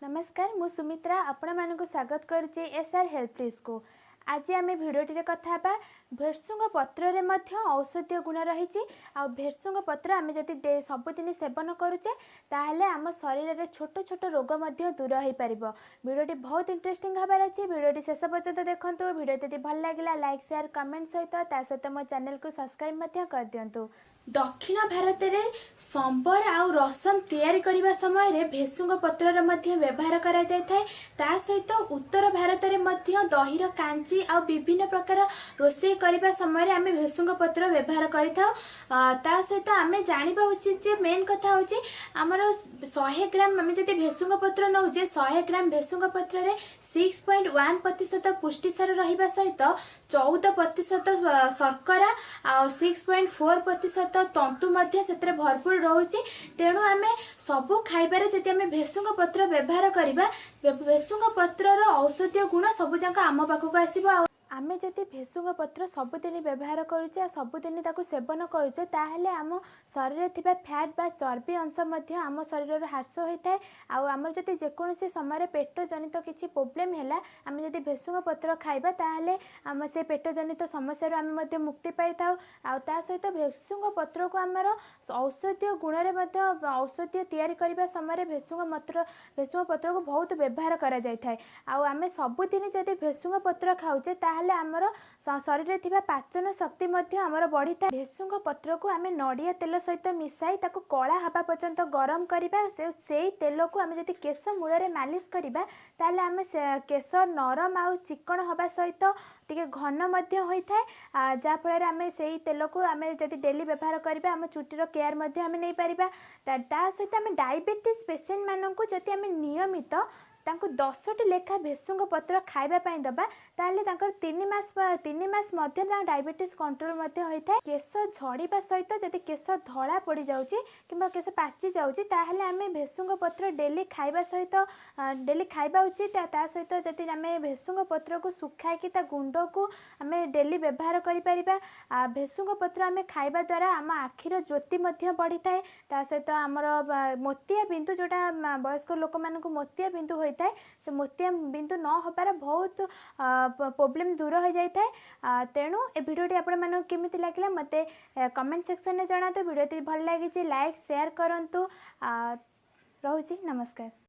नमस्कार मु सुमित्रा आपण मानक स्वागत करुच्ची एसआर हेल्थ टिप्स को। आज आम भिडियोटी कथा भेरसुंग पत्र रे मध्य औषधीय गुण रही। भेरसुंग पत्र आम जदि सबुदिन सेवन करुचे ताहले आम शरीर में छोट छोट रोग दूर हो पार। भिडियोटी बहुत इंटरेस्टिंग हबार अच्छी। भिडियोटी शेष पर्यंत देखूँ। भिडियो यदि भल लगे लाइक शेयर कमेंट सहित मो चैनल को सब्सक्राइब कर दिंतु। दक्षिण भारत में संबर आउ रसम तैयारी करने समय भेरसुंग पत्र व्यवहार करा जाय थाए। ता सहित उत्तर भारत में दहीर कांची आ विभिन्न प्रकार रोषे करने समय आम भेरसुंग पत्र व्यवहार करता सहित आम जाना उचित जे मेन कथा हूँ आमर 100 ग्राम आम जब भेरसुंग पत्र नौचे 100 ग्राम भेरसुंग पत्र 6.1% पुष्टिसार रहा सहित 14% शर्करा आ 6.4% तंतु भरपूर रोचे। तेणु आम सबू खाइबार जदि आम भेरसुंग पत्र व्यवहार करवा भेरसुंग पत्रर औषधीय गुण सबू जाक आम पाखक आसो। आमे जदि भेरसुंग पत्र सबुदिन व्यवहार करुचे सबुदिन ताकू सेवन करुचे ताहले आम शरीर थिबा फैट बा चर्बी अंश आम शरीर ह्रास होता है। आमर जदि जेकोसी समय पेट जनित किसी प्रोब्लेम है आम जदि भेरसुंग पत्र खाइबा ताहले आम से पेट जनित समस्या आम मुक्ति पाई था। ता सहित भेरसुंग पत्र को आमर औषधीय गुण में औषधीय तैयारी करने समय भेरसुंग पत्र को बहुत व्यवहार करा जाय थाए। आम सबुदिन जदि भेरसुंग पत्र खाऊचे ताहले आमर शरीर थिबा पाचन शक्ति आमर बढ़ी था। भेरसुंग पत्र को आम नड़िया तेल सहित मिसाई ताकू कला हवा पर्यंत गरम करवा से तेल को आम जदि केश मूल मालिश करवा ताहले आम केश नरम आ चिकण हवा सहित टिके घन होता है। जहाँफल आम से तेल को आम जदि डेली व्यवहार करवा आम चुटीर केयर आम नहीं पारिबा। ता सहित आम डायबिटीज पेसेंट मानक जदि आम नियमित तांको 10टी लेखा भेरसुंग पत्र खाइबा दबा ताहले 3 मास डायबिटीज कंट्रोल होता है। केश झड़िबा सहित जदि केश धला पड़ जाउची किंबा केश पाची जाउची ताहले आम भेरसुंग पत्र डेली खाइबा सहित डेली खाइबा उचित। ता सहित जदि आम भेरसुंग पत्र को सुखाई ता गुंड को आम डेली व्यवहार करि परिबा। भेरसुंग पत्र आम खाइबा द्वारा आम आखिर ज्योति बढ़ी थाए। ता सहित आमर मोतिया बिंदु जोटा वयस्क लोक मानक मोतिया बिंदु होता है से मोतिया बिंदु न होबार बहुत प्रॉब्लम दूर हो जाए। तेणु ए भिडियोटी आपण मानक केमिति लागला मते कमेंट सेक्शन में जणातु। भिडियोटी भल लागिछि लाइक शेयर करंतु। रहुछि नमस्कार।